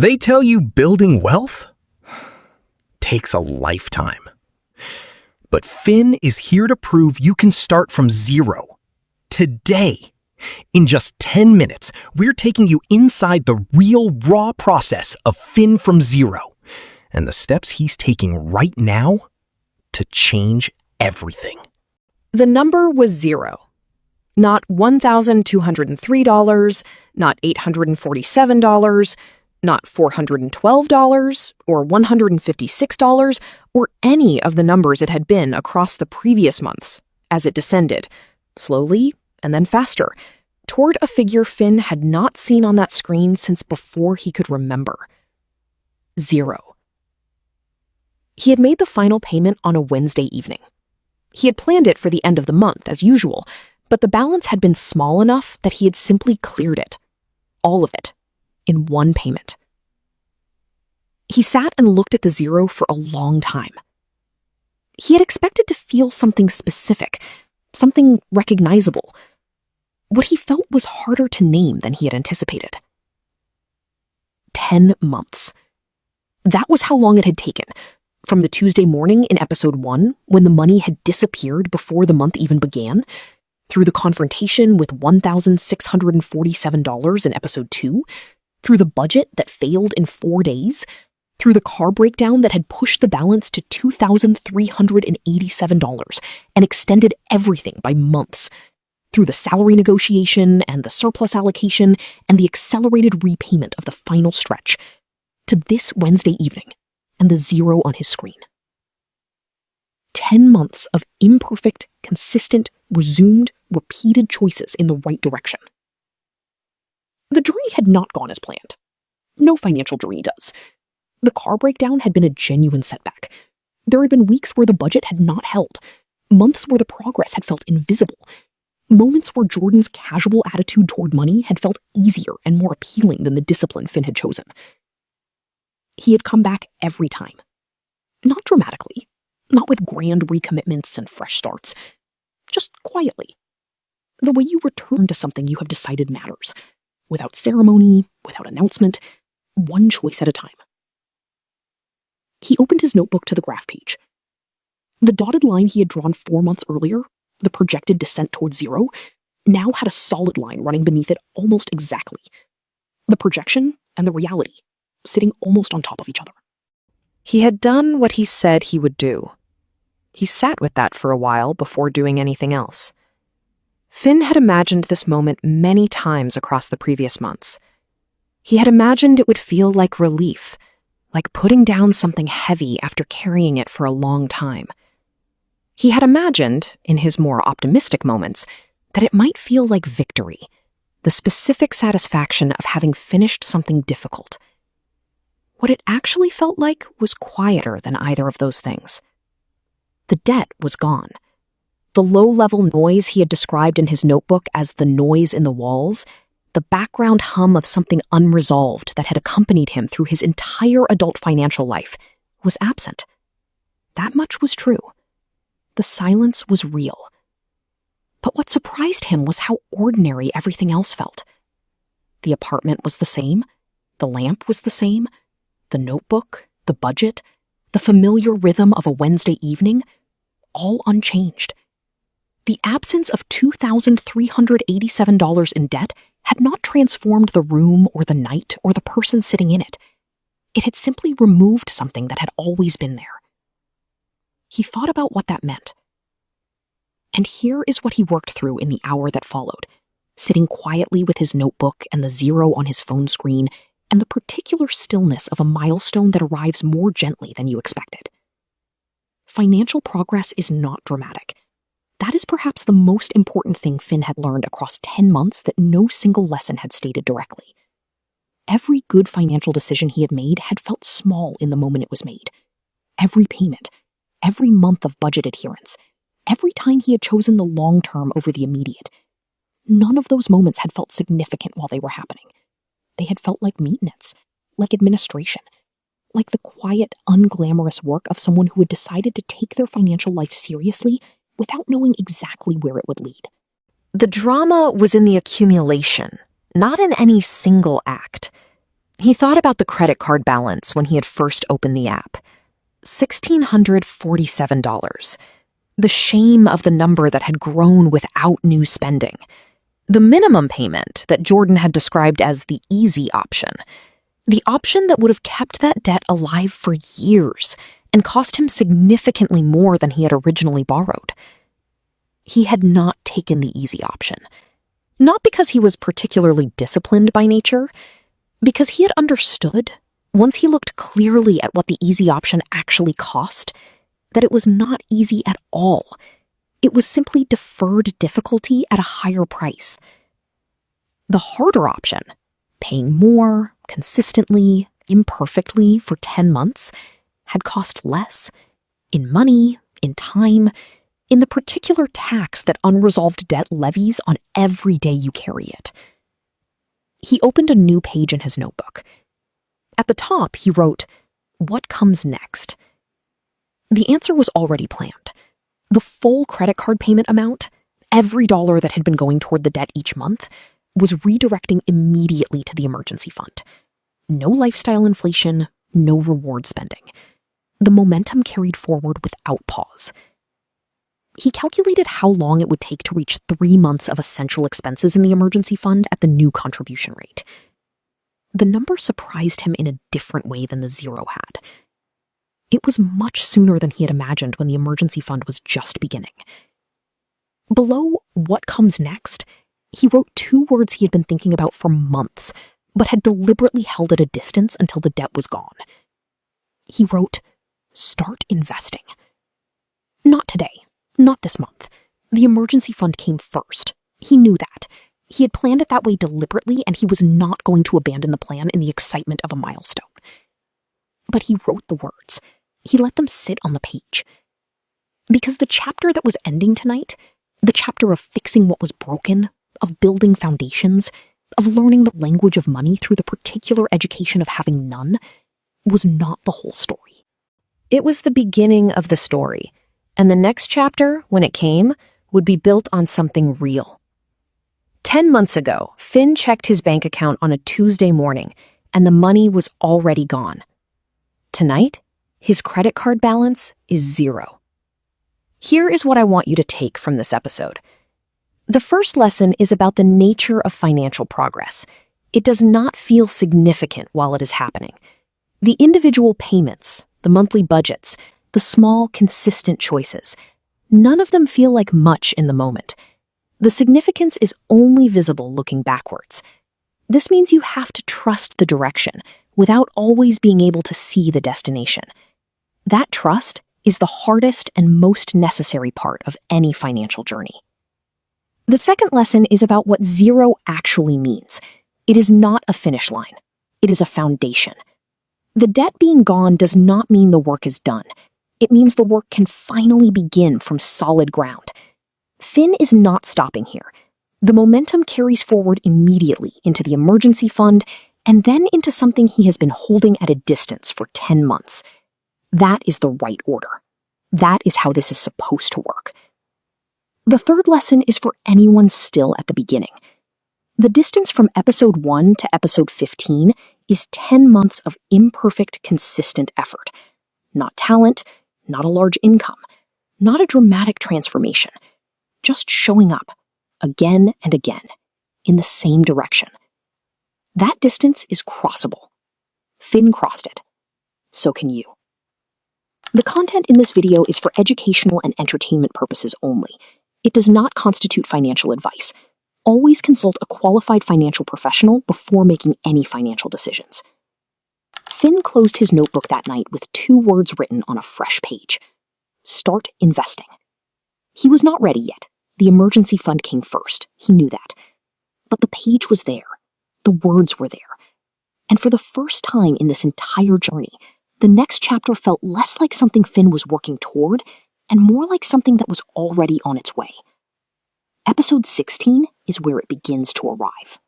They tell you building wealth takes a lifetime. But Finn is here to prove you can start from zero. Today. In just 10 minutes, we're taking you inside the real, raw process of Finn from zero and the steps he's taking right now to change everything. The number was zero. Not $1,203, not $847, not $412 or $156 or any of the numbers it had been across the previous months as it descended, slowly and then faster, toward a figure Finn had not seen on that screen since before he could remember. 0. He had made the final payment on a Wednesday evening. He had planned it for the end of the month, as usual, but the balance had been small enough that he had simply cleared it. All of it. In one payment. He sat and looked at the 0 for a long time. He had expected to feel something specific, something recognizable. What he felt was harder to name than he had anticipated. 10 months. That was how long it had taken, from the Tuesday morning in episode 1, when the money had disappeared before the month even began, through the confrontation with $1,647 in episode 2, through the budget that failed in 4 days, through the car breakdown that had pushed the balance to $2,387 and extended everything by months, through the salary negotiation and the surplus allocation and the accelerated repayment of the final stretch, to this Wednesday evening and the 0 on his screen. 10 months of imperfect, consistent, resumed, repeated choices in the right direction. The journey had not gone as planned. No financial journey does. The car breakdown had been a genuine setback. There had been weeks where the budget had not held, months where the progress had felt invisible, moments where Jordan's casual attitude toward money had felt easier and more appealing than the discipline Finn had chosen. He had come back every time. Not dramatically, not with grand recommitments and fresh starts, just quietly. The way you return to something you have decided matters, without ceremony, without announcement, one choice at a time. He opened his notebook to the graph page. The dotted line he had drawn 4 months earlier, the projected descent toward 0, now had a solid line running beneath it almost exactly. The projection and the reality, sitting almost on top of each other. He had done what he said he would do. He sat with that for a while before doing anything else. Finn had imagined this moment many times across the previous months. He had imagined it would feel like relief, like putting down something heavy after carrying it for a long time. He had imagined, in his more optimistic moments, that it might feel like victory, the specific satisfaction of having finished something difficult. What it actually felt like was quieter than either of those things. The debt was gone. The low-level noise he had described in his notebook as the noise in the walls, the background hum of something unresolved that had accompanied him through his entire adult financial life, was absent. That much was true. The silence was real. But what surprised him was how ordinary everything else felt. The apartment was the same, the lamp was the same, the notebook, the budget, the familiar rhythm of a Wednesday evening, all unchanged. The absence of $2,387 in debt had not transformed the room or the night or the person sitting in it. It had simply removed something that had always been there. He thought about what that meant. And here is what he worked through in the hour that followed, sitting quietly with his notebook and the 0 on his phone screen and the particular stillness of a milestone that arrives more gently than you expected. Financial progress is not dramatic. That is perhaps the most important thing Finn had learned across 10 months that no single lesson had stated directly. Every good financial decision he had made had felt small in the moment it was made. Every payment, every month of budget adherence, every time he had chosen the long term over the immediate. None of those moments had felt significant while they were happening. They had felt like maintenance, like administration, like the quiet, unglamorous work of someone who had decided to take their financial life seriously without knowing exactly where it would lead. The drama was in the accumulation, not in any single act. He thought about the credit card balance when he had first opened the app. $1,647. The shame of the number that had grown without new spending. The minimum payment that Jordan had described as the easy option. The option that would have kept that debt alive for years and cost him significantly more than he had originally borrowed. He had not taken the easy option. Not because he was particularly disciplined by nature, because he had understood, once he looked clearly at what the easy option actually cost, that it was not easy at all. It was simply deferred difficulty at a higher price. The harder option, paying more, consistently, imperfectly for 10 months, had cost less, in money, in time, in the particular tax that unresolved debt levies on every day you carry it. He opened a new page in his notebook. At the top, he wrote, "What comes next?" The answer was already planned. The full credit card payment amount, every dollar that had been going toward the debt each month, was redirecting immediately to the emergency fund. No lifestyle inflation, no reward spending. The momentum carried forward without pause. He calculated how long it would take to reach 3 months of essential expenses in the emergency fund at the new contribution rate. The number surprised him in a different way than the zero had. It was much sooner than he had imagined when the emergency fund was just beginning. Below "what comes next," he wrote 2 words he had been thinking about for months, but had deliberately held at a distance until the debt was gone. He wrote, "Start investing." Not today, not this month. The emergency fund came first. He knew that. He had planned it that way deliberately, and he was not going to abandon the plan in the excitement of a milestone. But he wrote the words. He let them sit on the page. Because the chapter that was ending tonight, the chapter of fixing what was broken, of building foundations, of learning the language of money through the particular education of having none, was not the whole story. It was the beginning of the story, and the next chapter, when it came, would be built on something real. 10 months ago, Finn checked his bank account on a Tuesday morning, and the money was already gone. Tonight, his credit card balance is 0. Here is what I want you to take from this episode. The first lesson is about the nature of financial progress. It does not feel significant while it is happening. The individual payments, the monthly budgets, the small, consistent choices, none of them feel like much in the moment. The significance is only visible looking backwards. This means you have to trust the direction without always being able to see the destination. That trust is the hardest and most necessary part of any financial journey. The second lesson is about what 0 actually means. It is not a finish line. It is a foundation. The debt being gone does not mean the work is done. It means the work can finally begin from solid ground. Finn is not stopping here. The momentum carries forward immediately into the emergency fund and then into something he has been holding at a distance for 10 months. That is the right order. That is how this is supposed to work. The third lesson is for anyone still at the beginning. The distance from episode 1 to episode 15 is 10 months of imperfect, consistent effort. Not talent, not a large income, not a dramatic transformation. Just showing up, again and again, in the same direction. That distance is crossable. Finn crossed it. So can you. The content in this video is for educational and entertainment purposes only. It does not constitute financial advice. Always consult a qualified financial professional before making any financial decisions. Finn closed his notebook that night with 2 words written on a fresh page. Start investing. He was not ready yet. The emergency fund came first. He knew that. But the page was there. The words were there. And for the first time in this entire journey, the next chapter felt less like something Finn was working toward and more like something that was already on its way. Episode 16 is where it begins to arrive.